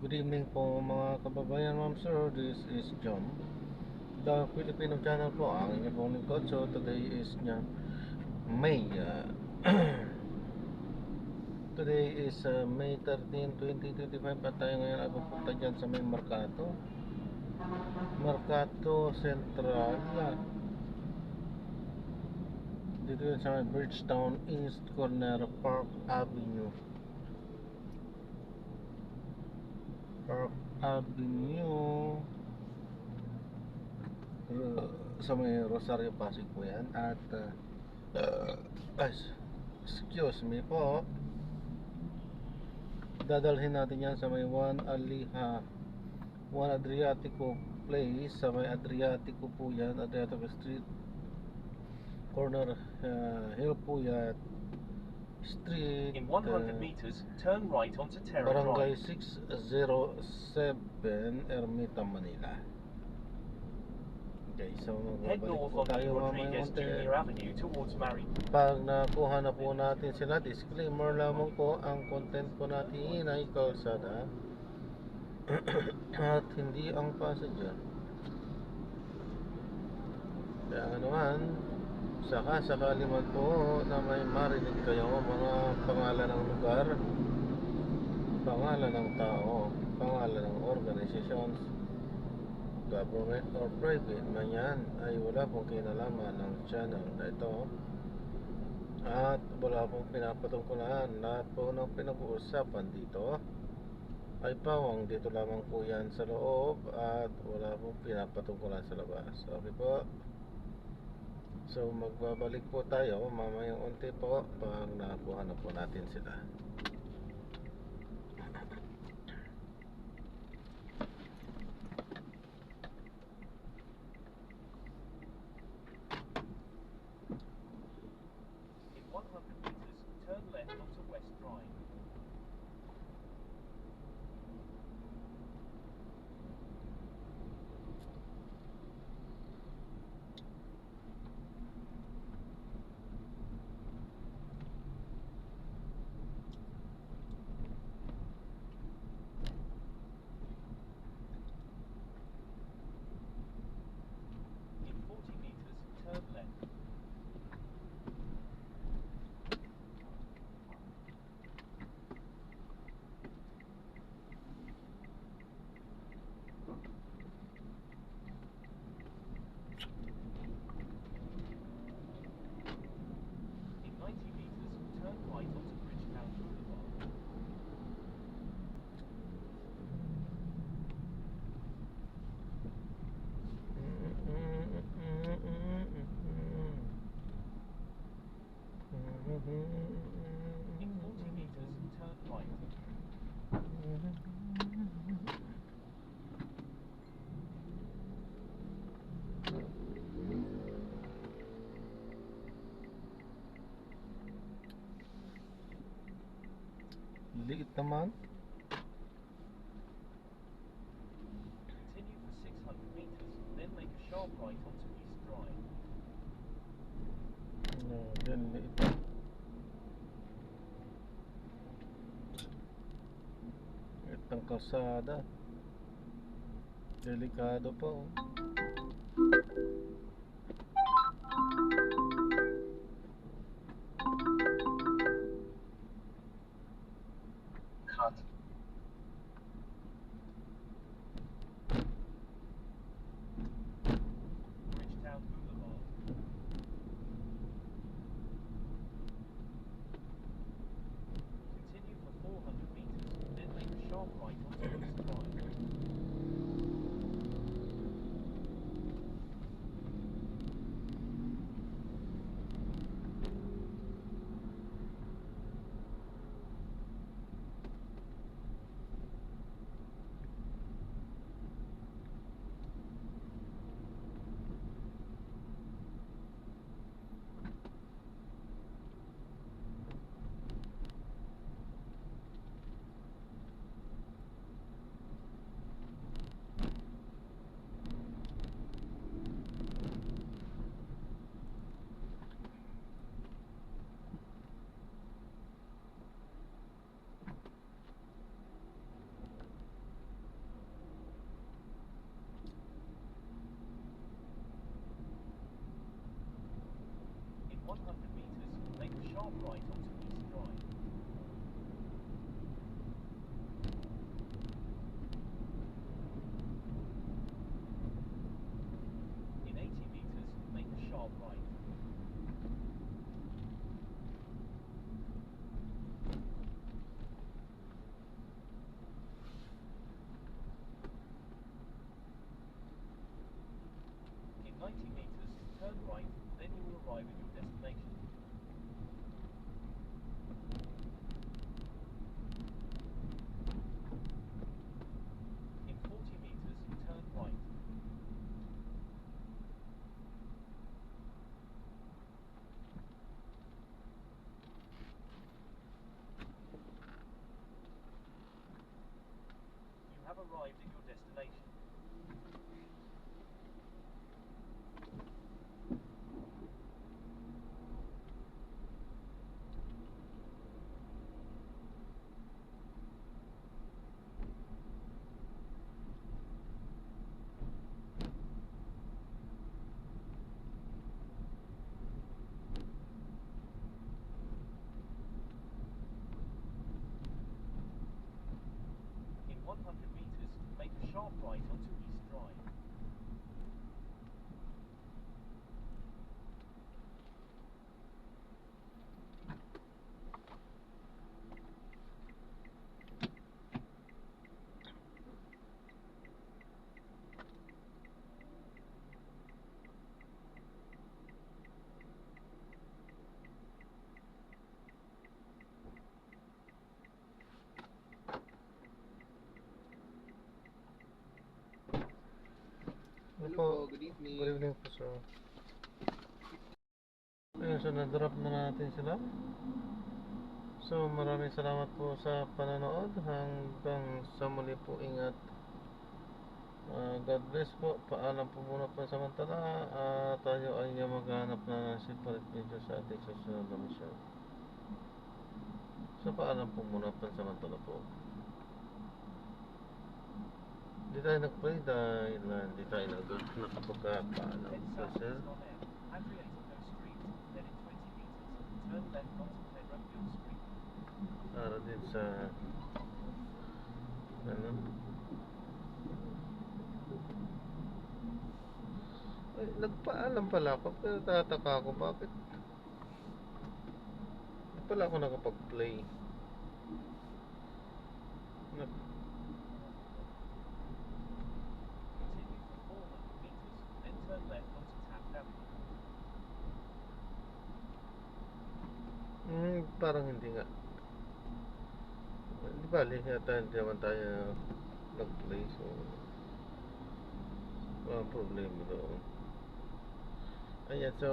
Good evening po mga kababayan, ma'am sir. This is John, the Filipino channel po, ang inyong pong lingkod. So today is May today is May 13, 2025 at tayo ngayon ay pupunta dyan sa may Mercato Central, dito yun sa may Bridgetown East Corner, Park Avenue, sa may Rosario Pasig po yan. At excuse me po, dadalhin natin yan sa may One Adriatico Place, sa may Adriatico po yan, Adriatico Street corner, Hill Puyat Street, in 100 meters, turn right onto Terra Barangay Drive. 607, Ermita, Manila. Okay, so Head north on Rodriguez Jr. Avenue towards Mary. Pag nakuha na po natin sila, disclaimer lamang po, ang content po natin ay kalsada at hindi ang passenger. Kaya naman, sakali man po na may marinig kayo mga pangalan ng lugar, pangalan ng tao, pangalan ng organizations, government or private man yan, ay wala pong kinalaman ng channel na ito at wala pong pinapatungkulan. Lahat po ng pinag-uusapan dito ay pawang dito lamang po yan sa loob at wala pong pinapatungkulan sa labas. Okay po, so magbabalik po tayo mamayang unti po pag nakuha na po natin sila. In 100 meters, turn left onto West Drive. In 40 meters, turn left. In 90 meters, turn right onto Bridgetown Boulevard. In 40 meters, turn right. Liit naman. Continue for 600 meters, then make a sharp right onto East Drive. Yan, liit. Itang kalsada, delikado pa oh. Cut. Bridgetown Boulevard. Continue for 400 meters, then make a sharp right onto East Drive. sharp right onto East Drive. In 80 meters, make a sharp right. In 90 meters, turn right, then you will arrive at your destination. In 40 meters, turn right. You have arrived at your destination. In 100 meters, make a sharp right onto East Drive. Hello po, good evening. Good evening po, sir. Ayun, so na-drop na natin sila. So maraming salamat po sa panonood. Hanggang sa muli po, ingat. God bless po. Paalam po muna pansamantala. Tayo ay maghanap na ng separate video sa ating susunod na mission. So paalam po muna pansamantala po. Hindi tayo nag-pray dahil hindi tayo nakapagpaalam. 10 So sir, southeast on air, Adriatico Street, then in 20 meters, turn left onto Pedrofield Street. para din sa ano, ay, nagpaalam pala ako, pero tataka ako bakit hindi pala ako nakapag-play. Continue for 400 meters, then turn left onto Taft Avenue. Parang hindi nga. Di bali, yata hindi naman tayo nag-play, so walang problema doon. Ayan, so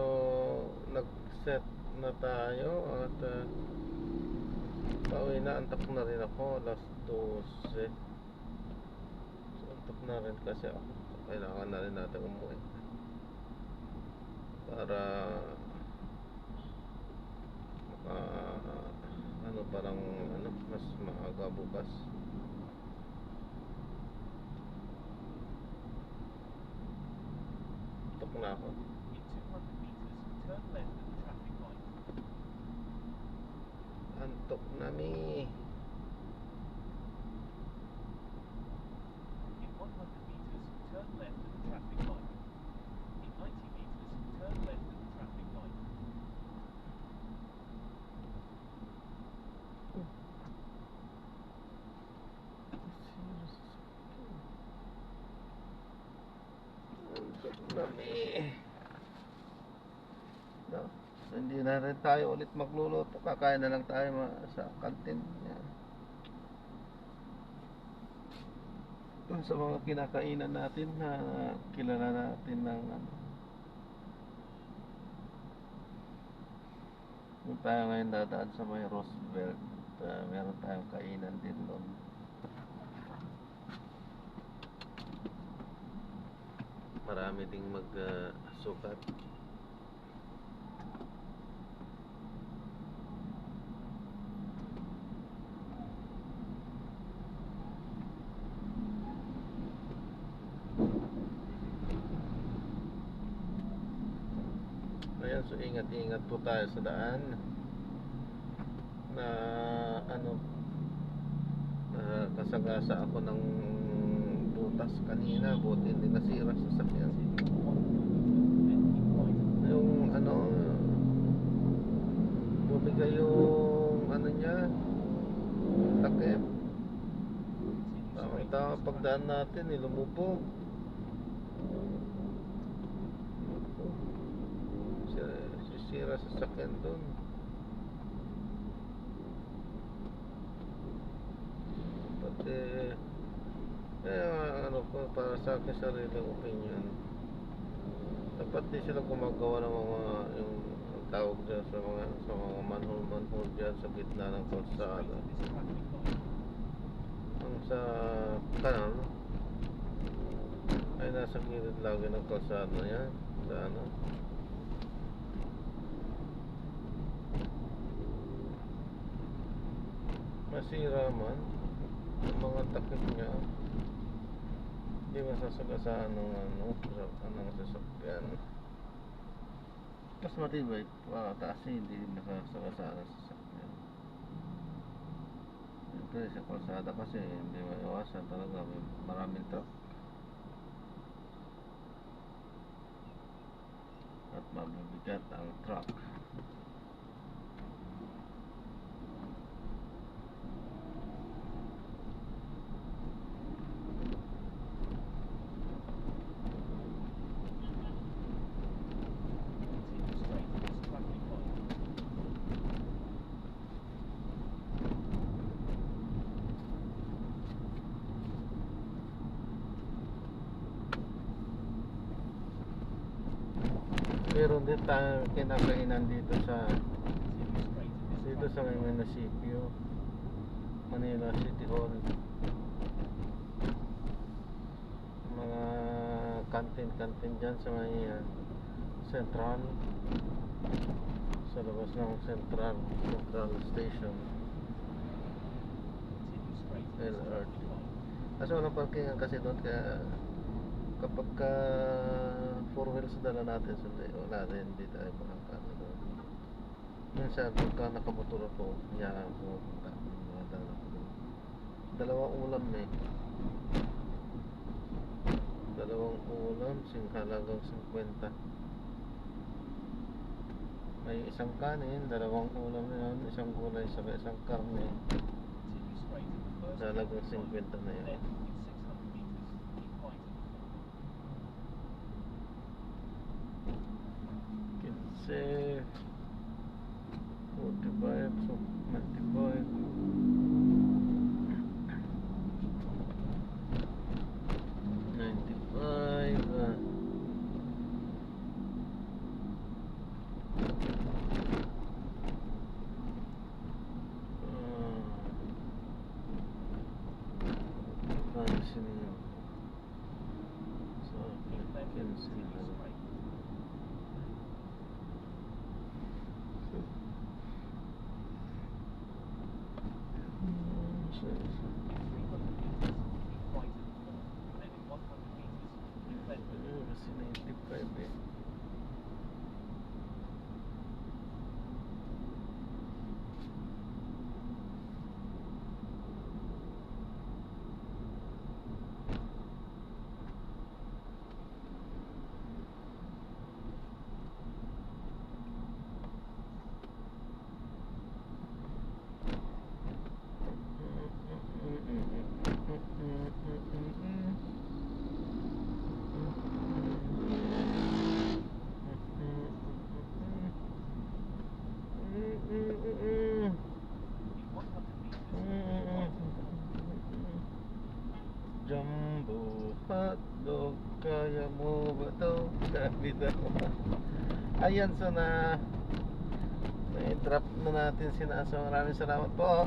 nag-set na tayo at pauwi na. Antak na rin ako, alas 12. So antak na rin kasi ako, so kailangan na rin natin umuwi para ano, parang ano, mas maaga bukas. Antok na ako. In 200 meters, turn left at the traffic light. Antok na mi. In 100 meters, turn left at the traffic light. In 90 meters, turn left at the traffic light. Antok na mi. No? So, hindi na rin tayo ulit magluluto. Kakain na lang tayo sa kantin. Yan. Dun sa mga kinakainan natin na kilala natin ng ano. Kung tayo ngayon dadaan sa may Roosevelt, meron tayong kainan din doon. Marami ding magsukat. Ayan, so ingat-ingat po tayo sa daan. na ano, kasagasa ako ng butas kanina, buti hindi nasira sa sasakyan. Yung ano, bumigay yung ano niya, takip. Tama pagdaan natin, lumubog. Sisira sa sasakyan dun. Pati ano ko, para sa akin sariling opinion, dapat di sila gumagawa ng mga yung ang tawag dyan sa mga manhole dyan sa gitna ng kalsada. Ang sa kanal ay nasa gilid lagi ng kalsada yan sa ano. Masira man yung mga takip niya, hindi masasagasaan ng anong sasakyan. Mas matibay kasi hindi masasagasaan ng sasakyan. Siyempre sa kalsada kasi hindi maiwasan talaga, may maraming truck at mabibigat ang truck. Meron din tayong kinakainan dito sa may munisipyo, Manila City Hall. Mga kantin dyan sa may Central, sa labas ng Central Station, LRT. Kasi walang parkingan kasi doon, kaya kapag 4 wheels dala natin, wala din, hindi tayo makakano doon. Minsan pagka nakamotor ako, hayaan ko madala ko doon. Dalawang ulam halagang 50. May isang kanin, dalawang ulam na yun, isang gulay, saka isang karne, halagang 50 na yun. Say 45, so 95. 95. Jumbo hotdog, kaya mo ba to? Sabi daw. Ayan, so na-drop na natin si Nasa. Maraming salamat po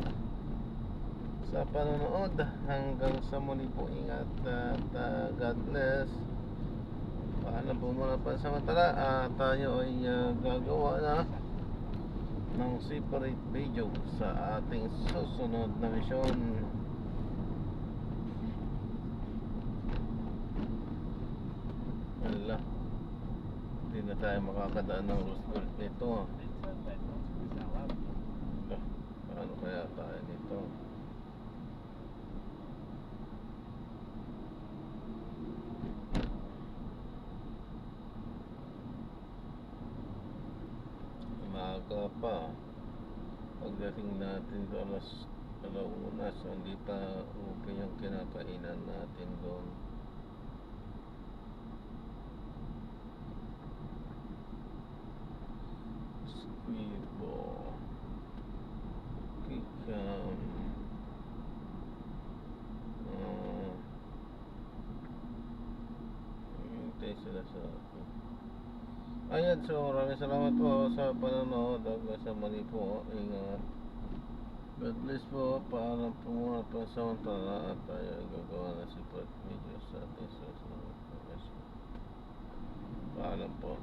sa panonood. Hanggang sa muli po, ingat at God bless. Paalam po muna pansamantala. Tayo ay gagawa na ng separate video sa ating susunod na misyon. Wala, hindi na tayo makakadaan ng Roosevelt nito. Paano kaya tayo nito. Umaga pa. Pagdating natin doon alas 1:00, so hindi pa open yung kinakainan natin doon. Squibo, Kikam, hintay sila sa akin. Ayan, so maraming salamat po sa panonood. Hanggang sa mali po, ingat. God bless po. Paalam po muna pa sa samantala at tayo ay gagawa na si Prat Video sa ating susunod. Paalam po.